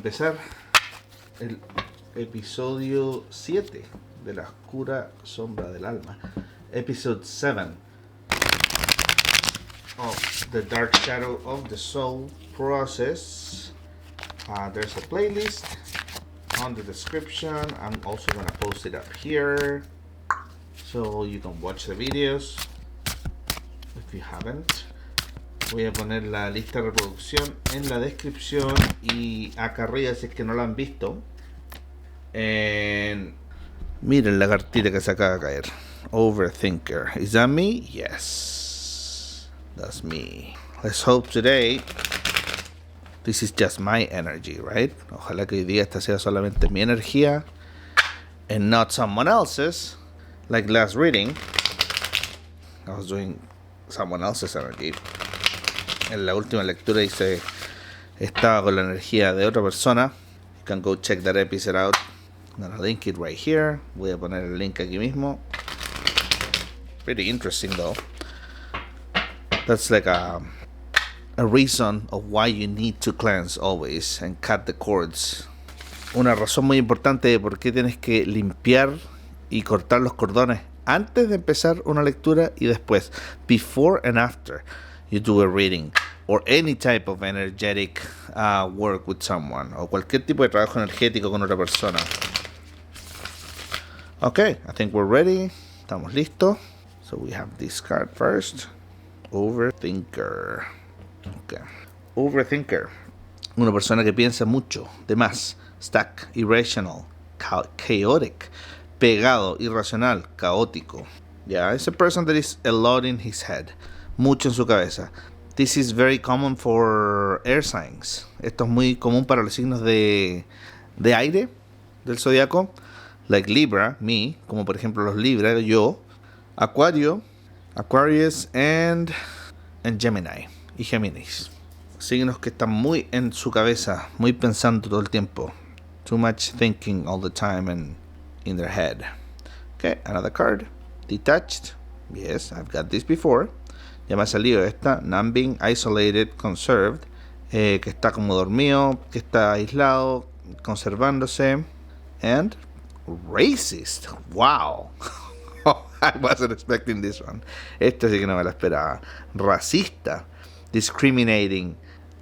empezar el episodio 7 de la Oscura Sombra del Alma. Episode 7 of the Dark Shadow of the Soul process. There's a playlist on the description. I'm also going to post it up here so you can watch the videos if you haven't. Voy a poner la lista de reproducción en la descripción y acá arriba si es que no la han visto. Miren la cartita que se acaba de caer. Overthinker. Is that me? Yes. That's me. Let's hope today this is just my energy, right? Ojalá que hoy día esta sea solamente mi energía and not someone else's. Like last reading, I was doing someone else's energy. En la última lectura estaba con la energía de otra persona. You can go check that episode out. I'm gonna link it right here. Voy a poner el link aquí mismo. Pretty interesting though. That's like a reason of why you need to cleanse always and cut the cords. Una razón muy importante de por qué tienes que limpiar y cortar los cordones antes de empezar una lectura y después. Before and after you do a reading or any type of energetic work with someone, o cualquier tipo de trabajo energético con otra persona. Okay, I think we're ready. Estamos listos. So we have this card first. Overthinker. Okay. Overthinker. Una persona que piensa mucho, de más, stuck, irrational, chaotic, pegado, irracional, caótico. Yeah, it's a person that is a lot in his head. Mucho en su cabeza. This is very common for air signs. Esto es muy común para los signos de aire del zodiaco. Like Libra, me, como por ejemplo los Libra, yo. Acuario, Aquarius and Gemini y Géminis. Signos que están muy en su cabeza, muy pensando todo el tiempo. Too much thinking all the time and in their head. Okay, another card. Detached. Yes, I've got this before. Ya me ha salido esta. Numbing, isolated, conserved. Que está como dormido, que está aislado, conservándose. And racist. Wow. I wasn't expecting this one. Esta sí que no me la esperaba. Racista. Discriminating.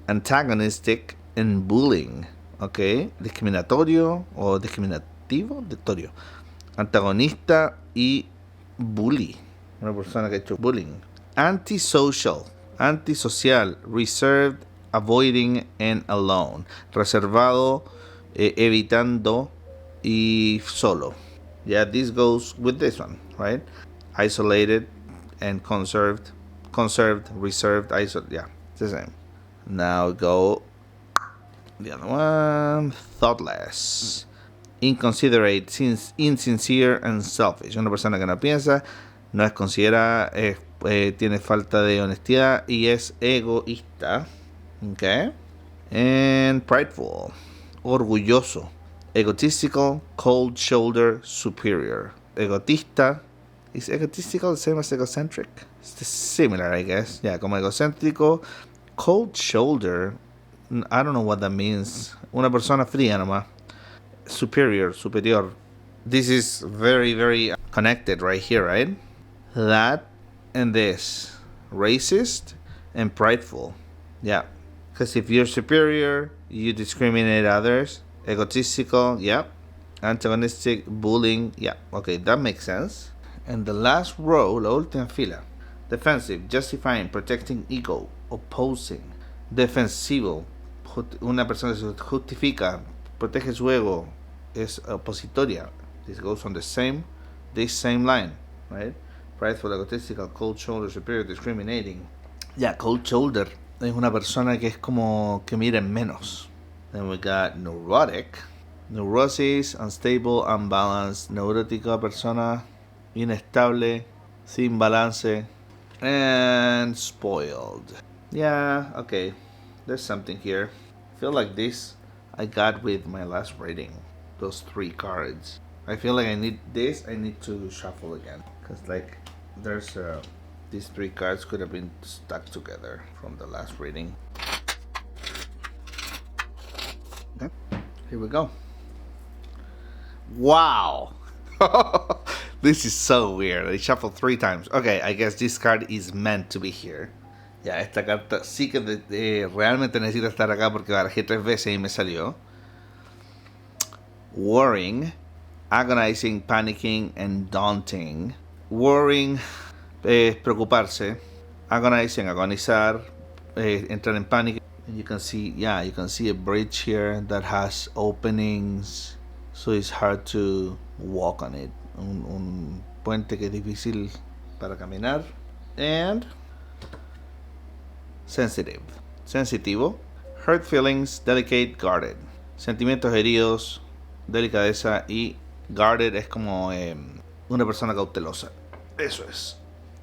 Antagonistic and bullying. Ok. Discriminatorio o discriminativo. Ditorio. Antagonista y bully. Una persona que ha hecho bullying. Antisocial. Antisocial. Reserved. Avoiding and alone. Reservado. Evitando. Y solo. Yeah, this goes with this one, right? Isolated and conserved, reserved, isolated. Yeah, it's the same. Now go the other one. Thoughtless, inconsiderate, insincere and selfish. Una persona que no piensa, no es considerada, tiene falta de honestidad y es egoísta. Okay. And prideful, orgulloso. Egotistical, cold shoulder, superior. Egotista. Is egotistical the same as egocentric? It's similar, I guess. Yeah, como egocéntrico. Cold shoulder. I don't know what that means. Una persona fría nomás. Superior. This is very, very connected right here, right? That and this. Racist and prideful. Yeah. Because if you're superior, you discriminate others. Egotistical, yeah. Antagonistic, bullying, yeah. Okay, that makes sense. And the last row, la última fila. Defensive, justifying, protecting ego, opposing. Defensivo, una persona que se justifica, protege su ego, es opositoria. This goes on this same line, right? Prideful, egotistical, cold shoulder, superior, discriminating. Yeah, cold shoulder es una persona que es como que mira en menos. Then we got neurotic, neurosis, unstable, unbalanced, neurótica, persona inestable, sin balance, and spoiled. Yeah, okay, there's something here. I feel like this I got with my last reading, those 3 cards. I feel like I need to shuffle again, because like there's these 3 cards could have been stuck together from the last reading. Okay. Here we go. Wow. This is so weird. I shuffled 3 times. Okay, I guess this card is meant to be here. Ya, esta carta sí que realmente necesita estar acá porque barajé 3 veces y me salió. Worrying, agonizing, panicking, and daunting. Worrying es preocuparse. Agonizing, agonizar. Entrar en pánico. And you can see a bridge here that has openings. So it's hard to walk on it. Un puente que es difícil para caminar. And sensitive. Sensitivo. Hurt feelings, delicate, guarded. Sentimientos heridos, delicadeza, y guarded es como una persona cautelosa. Eso es.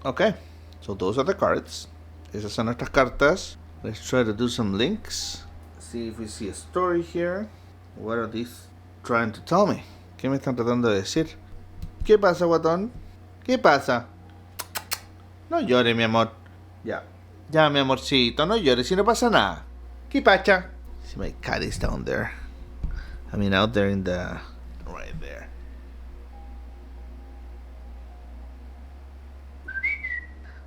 Okay. So those are the cards. Esas son nuestras cartas. Let's try to do some links. See if we see a story here. What are these trying to tell me? ¿Qué me están tratando de decir? ¿Qué pasa, guatón? ¿Qué pasa? No llores, mi amor. Ya. Ya, mi amorcito, no llores si no pasa nada. ¿Qué pacha? See, my cat is down there. I mean, out there in the... right there.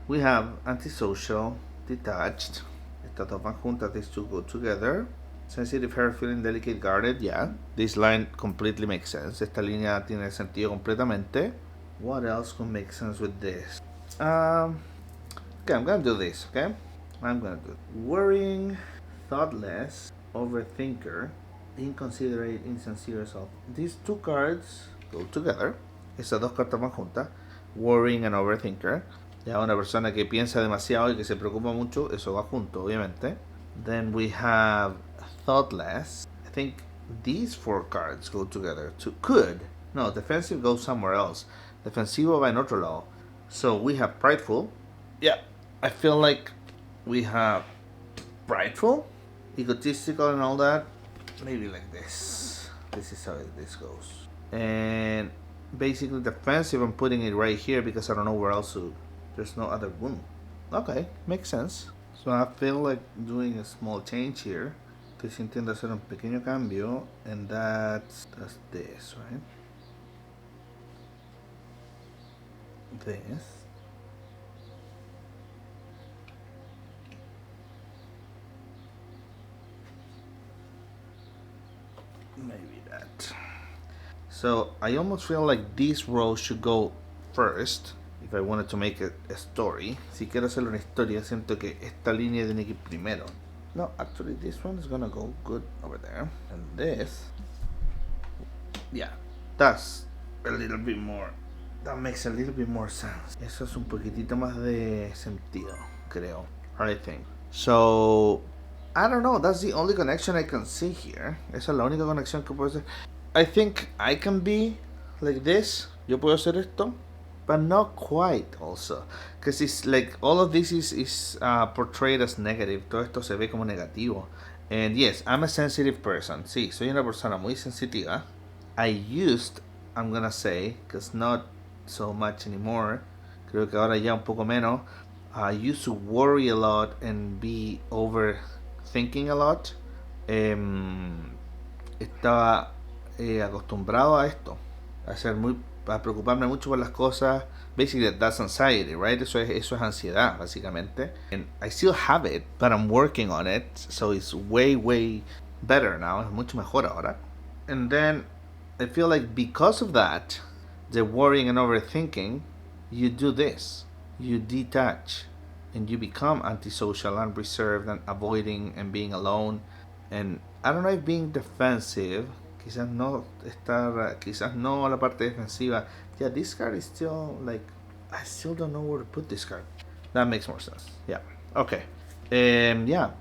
We have antisocial, detached. Estas dos van juntas, these two go together. Sensitive, hurt, feeling, delicate, guarded, yeah. This line completely makes sense. Esta línea tiene sentido completamente. What else could make sense with this? Okay, I'm gonna do this, okay? I'm gonna do it. Worrying, thoughtless, overthinker, inconsiderate, insincere self. These 2 cards go together. Estas 2 cartas van juntas. Worrying and overthinker. Ya, una persona que piensa demasiado y que se preocupa mucho, eso va junto, obviamente. Then we have thoughtless. I think these 4 cards go together. No, defensive goes somewhere else. Defensivo va en otro lado. So we have prideful. Yeah, I feel like we have prideful, egotistical, and all that. Maybe like this. This is how this goes. And basically defensive, I'm putting it right here because I don't know where else to. There's no other room. Okay, makes sense. So I feel like doing a small change here. Estoy sintiendo hacer un pequeño cambio, and that's this, right? This. Maybe that. So I almost feel like this row should go first if I wanted to make a story. Si quiero hacer una historia, siento que esta línea tiene que ir primero. No, actually this one is gonna go good over there. And this, yeah, that's a little bit more, that makes a little bit more sense. Eso es un poquitito más de sentido, creo, I think. So I don't know, that's the only connection I can see here. Esa es la única conexión que puedo hacer. I think I can be like this. Yo puedo hacer esto, but not quite also. Because it's like all of this is portrayed as negative. Todo esto se ve como negativo. And yes, I'm a sensitive person. Sí, soy una persona muy sensitiva. I'm gonna say, because not so much anymore. Creo que ahora ya un poco menos. I used to worry a lot and be overthinking a lot. Estaba acostumbrado a esto, a preocuparme mucho por las cosas. Basically, that's anxiety, right? Eso es ansiedad, básicamente. And I still have it, but I'm working on it, so it's way, way better now. Es mucho mejor ahora. And then I feel like because of that, the worrying and overthinking, you do this. You detach, and you become antisocial and reserved and avoiding and being alone. And I don't know if being defensive, quizás no la parte defensiva. Yeah, this card is still like, I still don't know where to put this card. That makes more sense. Yeah. Okay. Yeah.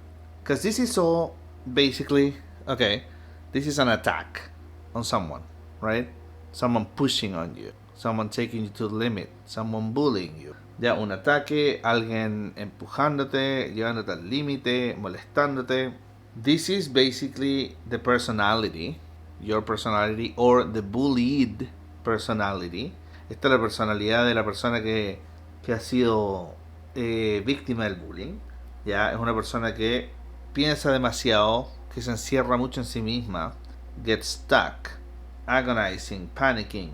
Because this is all basically, okay, this is an attack on someone, right? Someone pushing on you. Someone taking you to the limit. Someone bullying you. Ya, un ataque, alguien empujándote, llevándote al límite, molestándote. This is basically the personality, your personality, or the bullied personality. Esta es la personalidad de la persona que ha sido víctima del bullying. Ya, es una persona que piensa demasiado, que se encierra mucho en sí misma, get stuck, agonizing, panicking,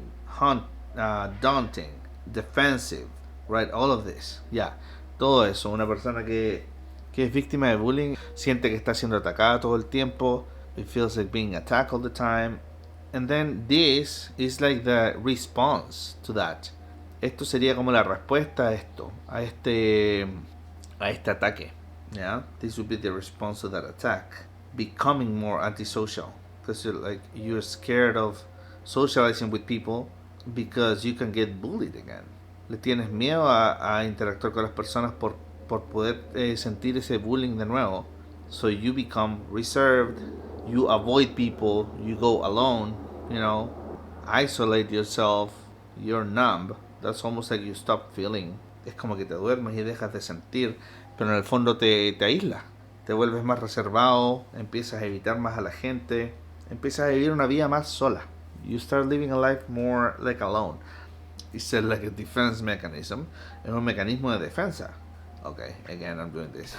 daunting, defensive, right? All of this, yeah. Todo eso. Una persona que es víctima de bullying siente que está siendo atacada todo el tiempo. It feels like being attacked all the time. And then this is like the response to that. Esto sería como la respuesta a esto, a este ataque. Yeah, this would be the response to that attack. Becoming more antisocial, because you're scared of socializing with people because you can get bullied again. Le tienes miedo a interactuar con las personas por poder sentir ese bullying de nuevo. So you become reserved, you avoid people, you go alone, isolate yourself, you're numb. That's almost like you stop feeling. Es como que te duermes y dejas de sentir, pero en el fondo te aíslas. Te vuelves más reservado, empiezas a evitar más a la gente, empiezas a vivir una vida más sola. You start living a life more like alone. It's like a defense mechanism. Es un mecanismo de defensa. Okay, again, I'm doing this.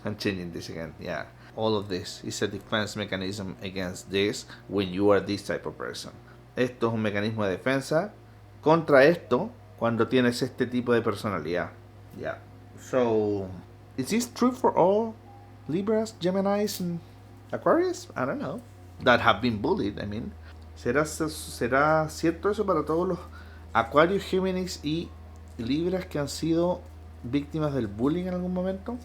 I'm changing this again, yeah. All of this is a defense mechanism against this when you are this type of person. Esto es un mecanismo de defensa contra esto cuando tienes este tipo de personalidad. Yeah. So, is this true for all Libras, Geminis, and Aquarius? I don't know. That have been bullied, I mean. ¿Será cierto eso para todos los Acuarios, Géminis y Libras que han sido víctimas del bullying en algún momento?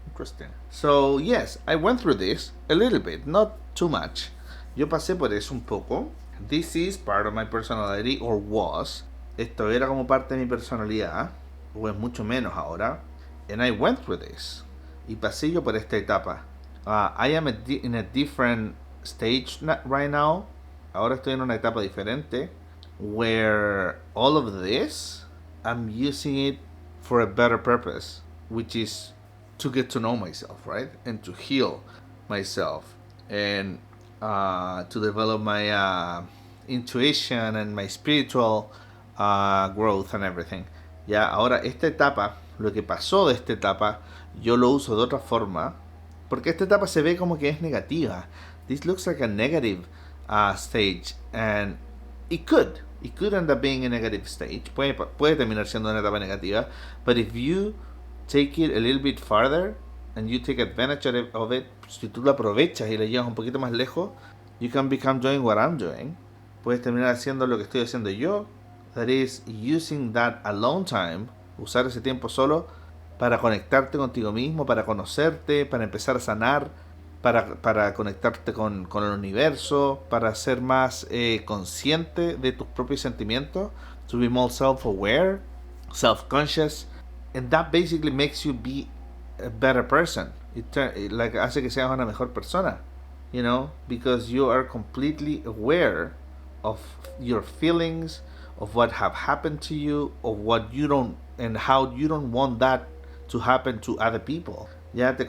Interesting. So, yes, I went through this a little bit, not too much. Yo pasé por eso un poco. This is part of my personality, or was. Esto era como parte de mi personalidad, o es mucho menos ahora. And I went through this. Y pasé yo por esta etapa. I am in a different stage right now. Ahora estoy en una etapa diferente, where all of this, I'm using it for a better purpose, which is to get to know myself, right? And to heal myself. And to develop my intuition and my spiritual growth and everything. Ya, ahora esta etapa, lo que pasó de esta etapa, yo lo uso de otra forma, porque esta etapa se ve como que es negativa. This looks like a negative stage, and it could end up being a negative stage. Puede terminar siendo una etapa negativa, but if you take it a little bit farther and you take advantage of it, si tú lo aprovechas y lo llevas un poquito más lejos, you can become doing what I'm doing. Puedes terminar haciendo lo que estoy haciendo yo, that is using that alone time, usar ese tiempo solo para conectarte contigo mismo, para conocerte, para empezar a sanar, para conectarte con el universo, para ser más consciente de tus propios sentimientos, to be more self-aware, self-conscious, and that basically makes you be a better person. It hace que seas una mejor persona, because you are completely aware of your feelings, of what have happened to you, of what you don't, and how you don't want that to happen to other people. Ya te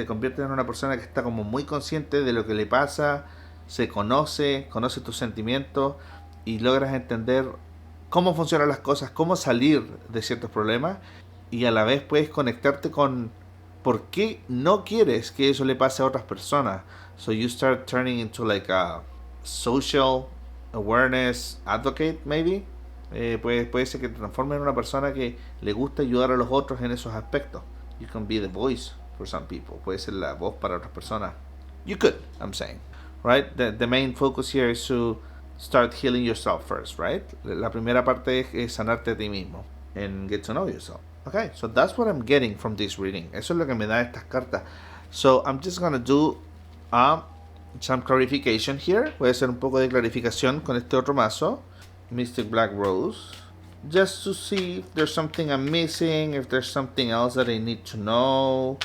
conviertes en una persona que está como muy consciente de lo que le pasa, se conoce tus sentimientos y logras entender cómo funcionan las cosas, cómo salir de ciertos problemas, y a la vez puedes conectarte con por qué no quieres que eso le pase a otras personas. So you start turning into like a social awareness advocate, maybe. Puede ser que te transformes en una persona que le gusta ayudar a los otros en esos aspectos. You can be the voice for some people. Puede ser la voz para otras personas. You could, I'm saying. Right? The main focus here is to start healing yourself first, right? La primera parte es sanarte a ti mismo. And get to know yourself. Okay, so that's what I'm getting from this reading. Eso es lo que me da estas cartas. So I'm just gonna do some clarification here. Voy a hacer un poco de clarificación con este otro mazo, Mystic Black Rose, just to see if there's something I'm missing, if there's something else that I need to know,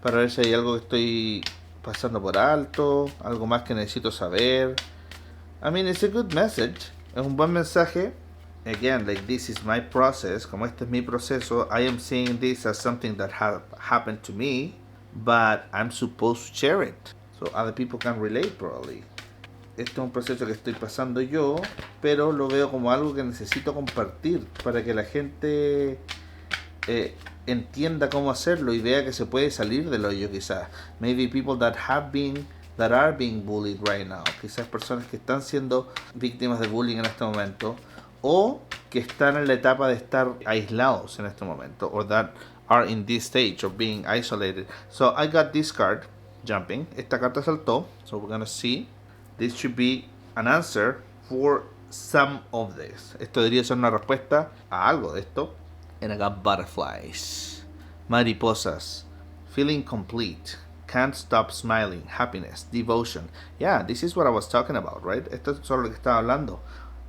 para ver si hay algo que estoy pasando por alto, algo más que necesito saber. I mean, it's a good message. Es un buen mensaje. Again, like this is my process. Como este es mi proceso, I am seeing this as something that happened to me, but I'm supposed to share it so other people can relate probably. Este es un proceso que estoy pasando yo, pero lo veo como algo que necesito compartir para que la gente entienda cómo hacerlo y vea que se puede salir del hoyo quizás. Maybe people that have been that are being bullied right now. Quizás personas que están siendo víctimas de bullying en este momento, o que están en la etapa de estar aislados en este momento, or that are in this stage of being isolated. So I got this card, jumping. Esta carta saltó, so we're gonna see. This should be an answer for some of this. Esto debería ser una respuesta a algo de esto. And I got butterflies, mariposas, feeling complete, can't stop smiling, happiness, devotion. Yeah, this is what I was talking about, right? Esto es sobre lo que estaba hablando.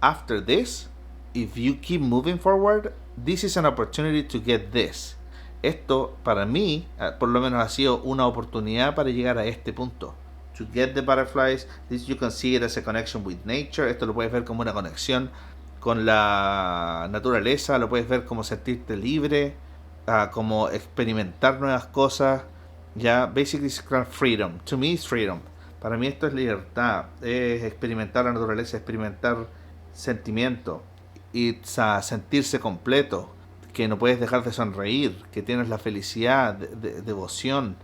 After this, if you keep moving forward, this is an opportunity to get this. Esto, para mí, por lo menos ha sido una oportunidad para llegar a este punto. To get the butterflies, this you can see it as a connection with nature. Esto lo puedes ver como una conexión con la naturaleza, lo puedes ver como sentirte libre, como experimentar nuevas cosas. Ya, basically it's called freedom. To me it's freedom. Para mí esto es libertad, es experimentar la naturaleza, experimentar sentimiento, it's sentirse completo, que no puedes dejar de sonreír, que tienes la felicidad, devoción.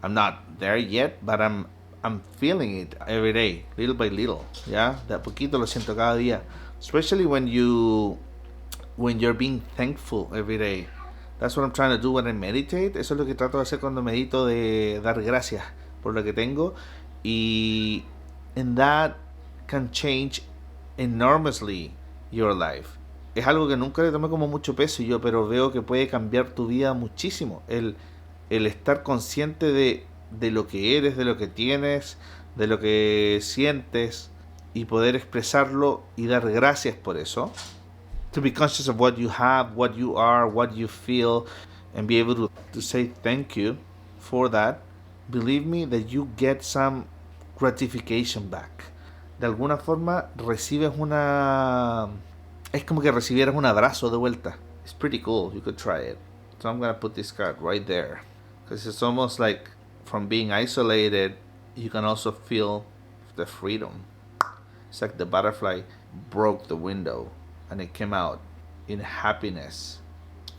I'm not there yet, but I'm feeling it every day, little by little. Ya, de a poquito lo siento cada día. Especially when you're being thankful every day. That's what I'm trying to do when I meditate. Eso es lo que trato de hacer cuando medito, de dar gracias por lo que tengo. And that can change enormously your life. Es algo que nunca le tomé como mucho peso yo, pero veo que puede cambiar tu vida muchísimo. El estar consciente de lo que eres, de lo que tienes, de lo que sientes, y poder expresarlo y dar gracias por eso. To be conscious of what you have, what you are, what you feel, and be able to say thank you for that. Believe me that you get some gratification back. De alguna forma recibes es como que recibieras un abrazo de vuelta. It's pretty cool. You could try it. So I'm gonna put this card right there, because it's almost like from being isolated, you can also feel the freedom. It's like the butterfly broke the window and it came out in a happiness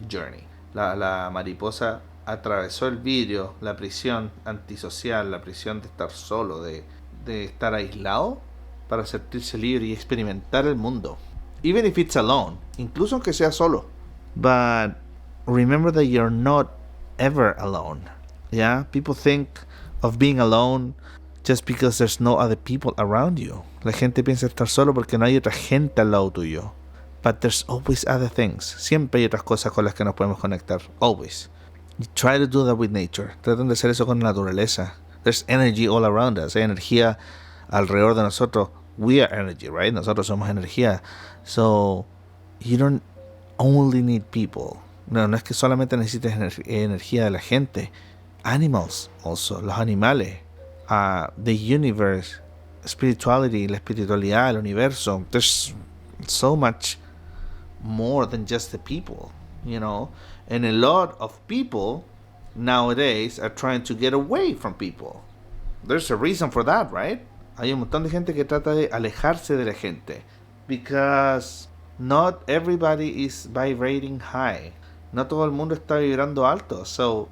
journey. La mariposa atravesó el vidrio, la prisión antisocial, la prisión de estar solo, de estar aislado, para sentirse libre y experimentar el mundo. Even if it's alone, incluso aunque sea solo. But remember that you're not ever alone. Yeah, people think of being alone just because there's no other people around you. La gente piensa estar solo porque no hay otra gente al lado tuyo. But there's always other things. Siempre hay otras cosas con las que nos podemos conectar. Always. You try to do that with nature. Traten de hacer eso con la naturaleza. There's energy all around us. Hay energía alrededor de nosotros. We are energy, right? Nosotros somos energía. So, you don't only need people. No es que solamente necesites energía de la gente. Animals also. Los animales. The universe. Spirituality. La espiritualidad. El universo. There's so much more than just the people, you know. And a lot of people nowadays are trying to get away from people. There's a reason for that, right? Hay un montón de gente que trata de alejarse de la gente, because not everybody is vibrating high. No todo el mundo está vibrando alto. So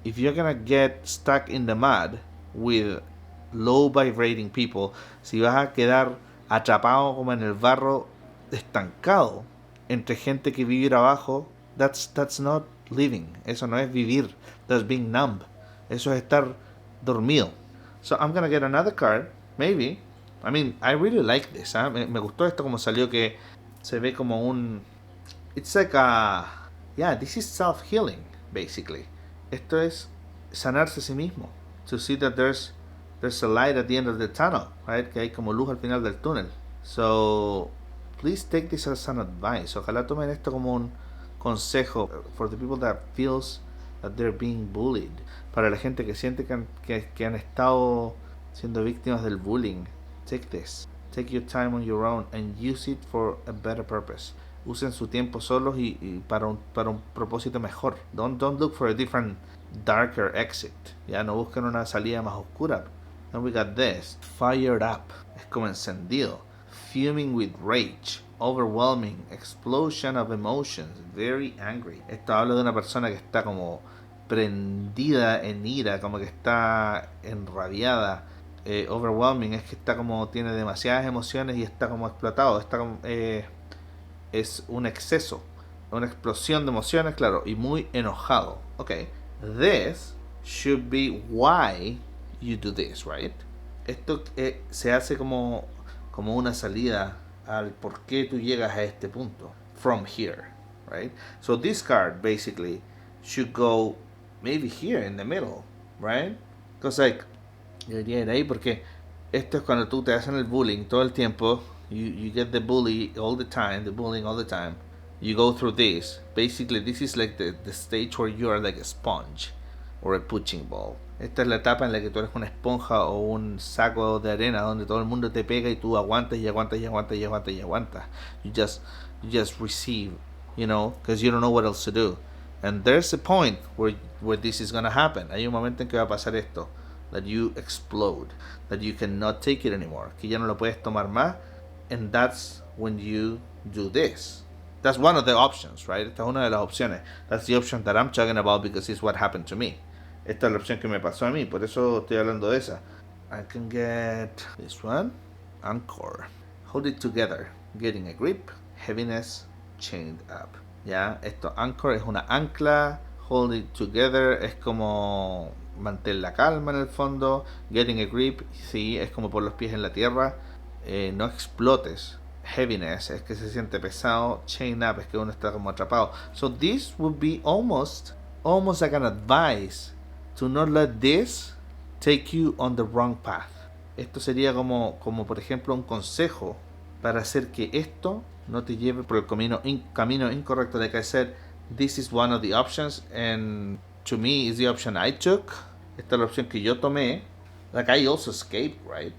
if you're gonna get stuck in the mud with low vibrating people, si vas a quedar atrapado como en el barro, estancado entre gente que vibra abajo, that's not living. Eso no es vivir. That's being numb. Eso es estar dormido. So I'm gonna get another card, maybe. I mean, I really like this. Me gustó esto como salió, que se ve como un... It's like yeah, this is self-healing, basically. Esto es sanarse a sí mismo. To see that there's a light at the end of the tunnel, right? Que hay como luz al final del túnel. So please take this as an advice. Ojalá tomen esto como un consejo for the people that feels that they're being bullied. Para la gente que siente que han estado siendo víctimas del bullying. Take this. Take your time on your own and use it for a better purpose. Usen su tiempo solos y para un propósito mejor. Don't look for a different, darker exit. Ya no busquen una salida más oscura. Then we got this. Fired up. Es como encendido. Fuming with rage. Overwhelming. Explosion of emotions. Very angry. Esto habla de una persona que está como prendida en ira, como que está enrabiada, overwhelming es que está como, tiene demasiadas emociones y está como explotado, está como, es un exceso, una explosión de emociones, claro, y muy enojado. Okay, this should be why you do this, right? Esto se hace como una salida al por qué tú llegas a este punto. From here, right? So this card basically should go maybe here in the middle, right? Because like, yo diría ir ahí porque esto es cuando tú te hacen el bullying todo el tiempo. You get the bully all the time, the bullying all the time. You go through this. Basically, this is like the stage where you are like a sponge or a punching ball. Esta es la etapa en la que tú eres una esponja o un saco de arena donde todo el mundo te pega y tú aguantas y aguantas y aguantas y aguantas y aguantas. You just receive, you know, because you don't know what else to do. And there's a point where this is gonna happen. Hay un momento en que va a pasar esto. That you explode. That you cannot take it anymore. Que ya no lo puedes tomar más. And that's when you do this. That's one of the options, right? Esta es una de las opciones. That's the option that I'm talking about because it's what happened to me. Esta es la opción que me pasó a mí, por eso estoy hablando de esa. I can get this one. Anchor. Hold it together. Getting a grip. Heaviness. Chained up. Ya, esto, anchor es una ancla. Hold it together es como mantener la calma en el fondo. Getting a grip, sí, es como por los pies en la tierra. No explotes. Heaviness es que se siente pesado. Chain up es que uno está como atrapado. So this would be almost like an advice to not let this take you on the wrong path. Esto sería como por ejemplo un consejo para hacer que esto no te lleve por el camino incorrecto. Like I said, this is one of the options and to me is the option I took. Esta es la opción que yo tomé. Like I also escaped, right?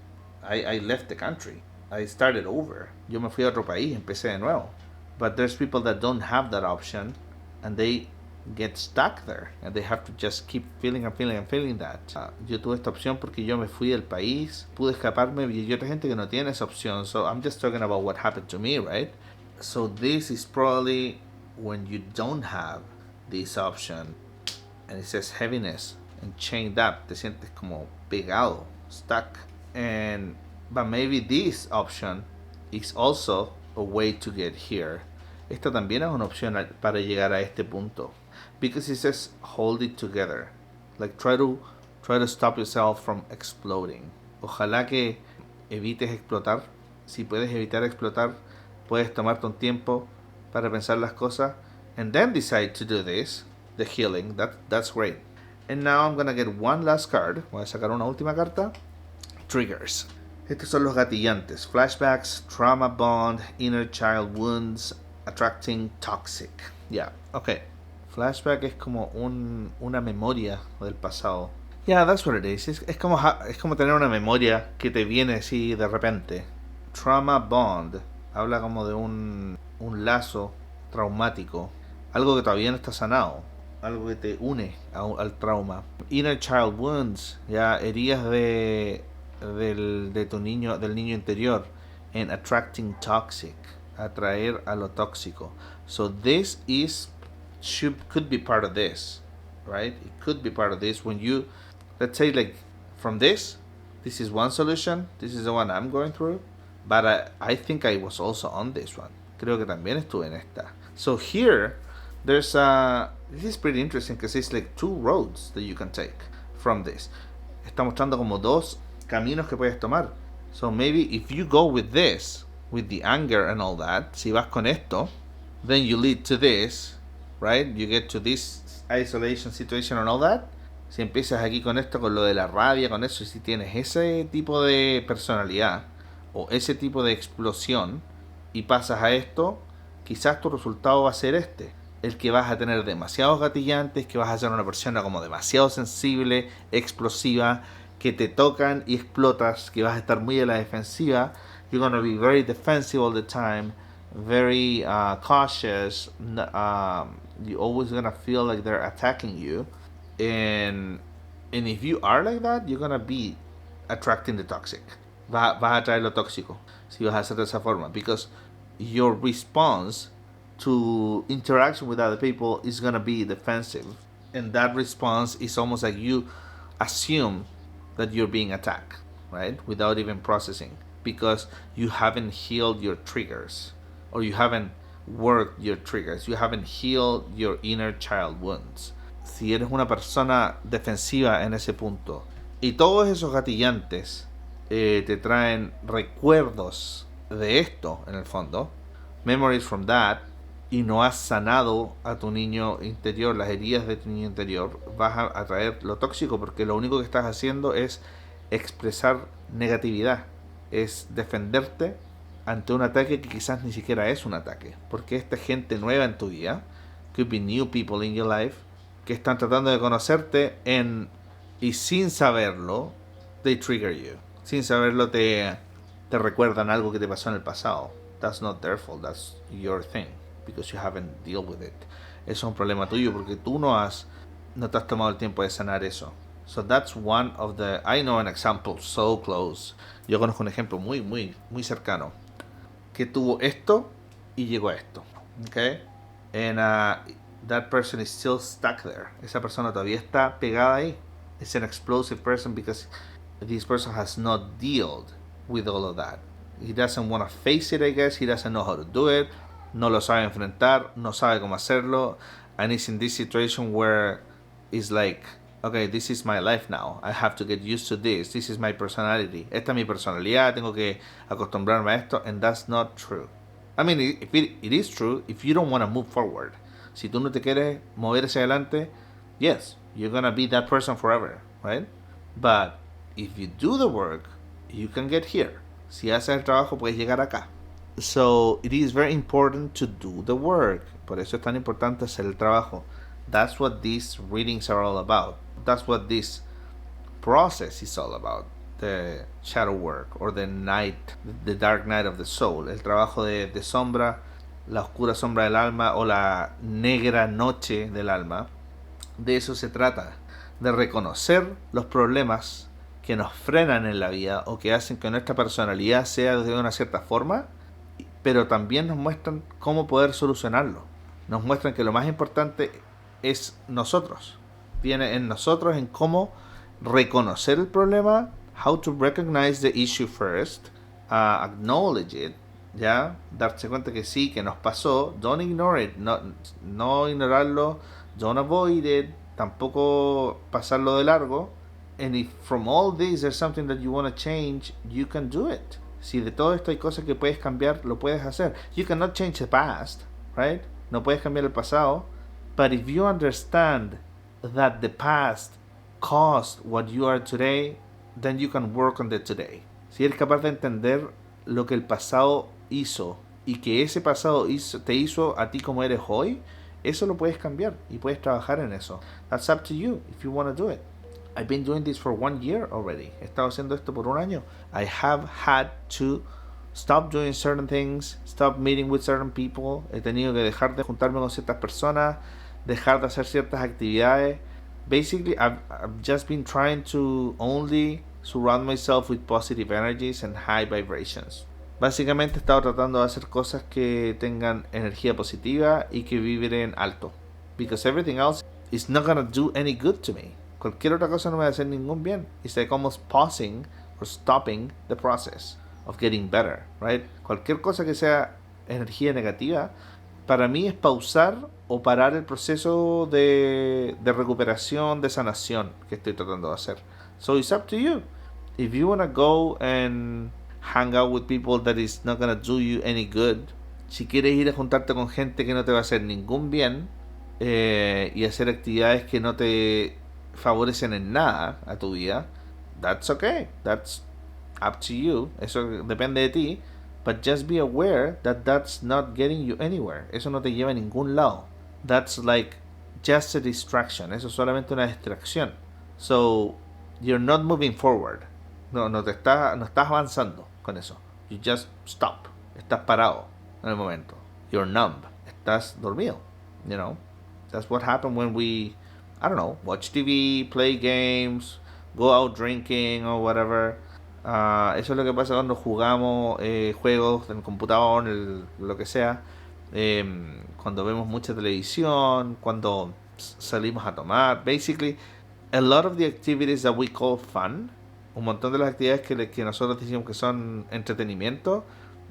I left the country. I started over. Yo me fui a otro país, empecé de nuevo. But there's people that don't have that option and they get stuck there and they have to just keep feeling that. Yo tuve esta opción porque yo me fui del país, pude escaparme y hay otra gente que no tiene esa opción. So I'm just talking about what happened to me, right? So this is probably when you don't have this option and it says heaviness and chained up, te sientes como pegado, stuck. But maybe this option is also a way to get here. Esta también es una opción para llegar a este punto. Because it says hold it together. Like try to stop yourself from exploding. Ojalá que evites explotar. Si puedes evitar explotar, puedes tomarte un tiempo para pensar las cosas and then decide to do this, the healing. That's great. And now I'm gonna get one last card. Voy a sacar una última carta. Triggers. Estos son los gatillantes. Flashbacks, trauma bond, inner child wounds, attracting toxic. Yeah, okay. Flashback es como una memoria del pasado. Yeah, that's what it is. Es como tener una memoria que te viene así de repente. Trauma bond habla como de un lazo traumático. Algo que todavía no está sanado. Algo que te une al trauma. Inner child wounds, ya heridas de tu niño, del niño interior. And attracting toxic, atraer a lo tóxico. So this could be part of this, right? It could be part of this when you, let's say like from this is one solution, this is the one I'm going through, but I think I was also on this one. Creo que también estuve en esta. So here, this is pretty interesting because it's like two roads that you can take from this. Está mostrando como dos caminos que puedes tomar. So maybe if you go with this, with the anger and all that, si vas con esto, then you lead to this, right? You get to this isolation situation and all that. Si empiezas aquí con esto, con lo de la rabia, con eso, si tienes ese tipo de personalidad o ese tipo de explosión y pasas a esto, quizás tu resultado va a ser este. El que vas a tener demasiados gatillantes, que vas a ser una persona como demasiado sensible, explosiva, que te tocan y explotas, que vas a estar muy a la defensiva. You're going to be very defensive all the time, very cautious. You're always going to feel like they're attacking you. And if you are like that, you're going to be attracting the toxic. Vas a atraer lo tóxico si vas a hacer de esa forma. Because your response to interaction with other people is going to be defensive. And that response is almost like you assume that you're being attacked. right? Without even processing, because you haven't healed your triggers, or you haven't worked your triggers, you haven't healed your inner child wounds. Si eres una persona defensiva en ese punto y todos esos gatillantes te traen recuerdos de esto, en el fondo, memories from that, y no has sanado a tu niño interior, las heridas de tu niño interior, vas a atraer lo tóxico, porque lo único que estás haciendo es expresar negatividad, es defenderte ante un ataque que quizás ni siquiera es un ataque, porque esta gente nueva en tu vida, could be new people in your life, que están tratando de conocerte y sin saberlo, they trigger you. Sin saberlo te recuerdan algo que te pasó en el pasado. That's not their fault, that's your thing, because you haven't dealt with it. Eso es un problema tuyo porque tú no te has tomado el tiempo de sanar eso. So that's one of the... I know an example so close. Yo conozco un ejemplo muy, muy, muy cercano que tuvo esto y llegó a esto. Okay? And that person is still stuck there. Esa persona todavía está pegada ahí. It's an explosive person because this person has not dealt with all of that. He doesn't want to face it, I guess. He doesn't know how to do it. No lo sabe enfrentar. No sabe cómo hacerlo. And he's in this situation where it's like, okay, this is my life now. I have to get used to this. This is my personality. Esta es mi personalidad. Tengo que acostumbrarme a esto. And that's not true. I mean, if it is true, if you don't want to move forward. Si tú no te quieres mover hacia adelante, yes, you're going to be that person forever, right? But if you do the work, you can get here. Si haces el trabajo, puedes llegar acá. So it is very important to do the work. Por eso es tan importante hacer el trabajo. That's what these readings are all about. That's what this process is all about. The shadow work, or the night, the dark night of the soul. El trabajo de sombra, la oscura sombra del alma, o la negra noche del alma. De eso se trata. De reconocer los problemas que nos frenan en la vida o que hacen que nuestra personalidad sea de una cierta forma, pero también nos muestran cómo poder solucionarlo. Nos muestran que lo más importante es nosotros. Viene en nosotros, en cómo reconocer el problema, how to recognize the issue first, acknowledge it, ¿ya? Darse cuenta que sí, que nos pasó, don't ignore it, no ignorarlo, don't avoid it, tampoco pasarlo de largo. And if from all this there's something that you want to change, you can do it. Si de todo esto hay cosas que puedes cambiar, lo puedes hacer. You cannot change the past, right? No puedes cambiar el pasado. But if you understand that the past caused what you are today, then you can work on the today. Si eres capaz de entender lo que el pasado hizo y que ese pasado te hizo a ti como eres hoy, eso lo puedes cambiar y puedes trabajar en eso. That's up to you if you want to do it. I've been doing this for 1 year already. He estado haciendo esto por 1 año. I have had to stop doing certain things, stop meeting with certain people. He tenido que dejar de juntarme con ciertas personas, dejar de hacer ciertas actividades. Basically, I've just been trying to only surround myself with positive energies and high vibrations. Básicamente he estado tratando de hacer cosas que tengan energía positiva y que vibren alto. Because everything else is not gonna do any good to me. Cualquier otra cosa no me va a hacer ningún bien. It's like almost pausing or stopping the process of getting better, right? Cualquier cosa que sea energía negativa, para mí es pausar o parar el proceso de recuperación, de sanación que estoy tratando de hacer. So it's up to you. If you want to go and hang out with people that is not going to do you any good, si quieres ir a juntarte con gente que no te va a hacer ningún bien, y hacer actividades que no te favorecen en nada a tu vida, that's okay, that's up to you, eso depende de ti, but just be aware that that's not getting you anywhere, eso no te lleva a ningún lado, that's like just a distraction, eso es solamente una distracción, so you're not moving forward, no estás avanzando con eso, you just stop, estás parado en el momento, you're numb, estás dormido, you know, that's what happened when we, I don't know, watch TV, play games, go out drinking or whatever. Eso es lo que pasa cuando jugamos juegos en el computador, lo que sea. Cuando vemos mucha televisión, cuando salimos a tomar. Basically, a lot of the activities that we call fun un montón de las actividades que nosotros decimos que son entretenimiento,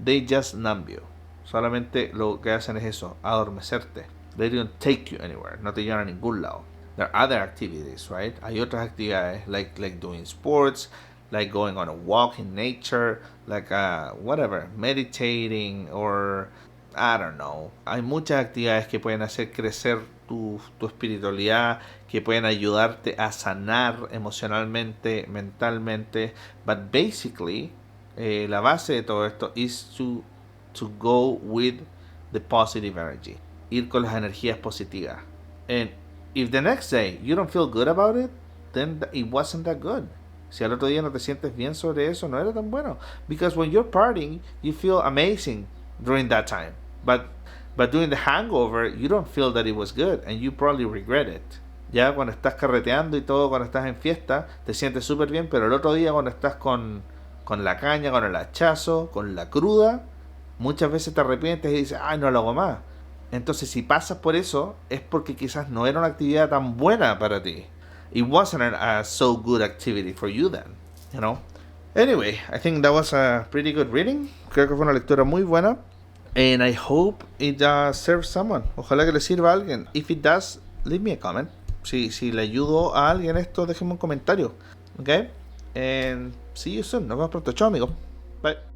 they just numb you. Solamente lo que hacen es eso, adormecerte. They don't take you anywhere, no te llevan a ningún lado. There are other activities, right? Hay otras actividades, like doing sports, like going on a walk in nature, like whatever, meditating, or I don't know. Hay muchas actividades que pueden hacer crecer tu espiritualidad, que pueden ayudarte a sanar emocionalmente, mentalmente. But basically, la base de todo esto is to go with the positive energy. Ir con las energías positivas. And if the next day you don't feel good about it, then it wasn't that good. Si al otro día no te sientes bien sobre eso, no era tan bueno. Because when you're partying, you feel amazing during that time. But during the hangover, you don't feel that it was good, and you probably regret it. Ya cuando estás carreteando y todo, cuando estás en fiesta, te sientes súper bien, pero el otro día cuando estás con la caña, con el hachazo, con la cruda, muchas veces te arrepientes y dices, ay, no lo hago más. Entonces, si pasas por eso, es porque quizás no era una actividad tan buena para ti. It wasn't a so good activity for you then, you know. Anyway, I think that was a pretty good reading. Creo que fue una lectura muy buena. And I hope it serves someone. Ojalá que le sirva a alguien. If it does, leave me a comment. Si le ayudó a alguien esto, déjenme un comentario. Okay? And see you soon. Nos vemos pronto. Chao, amigos. Bye.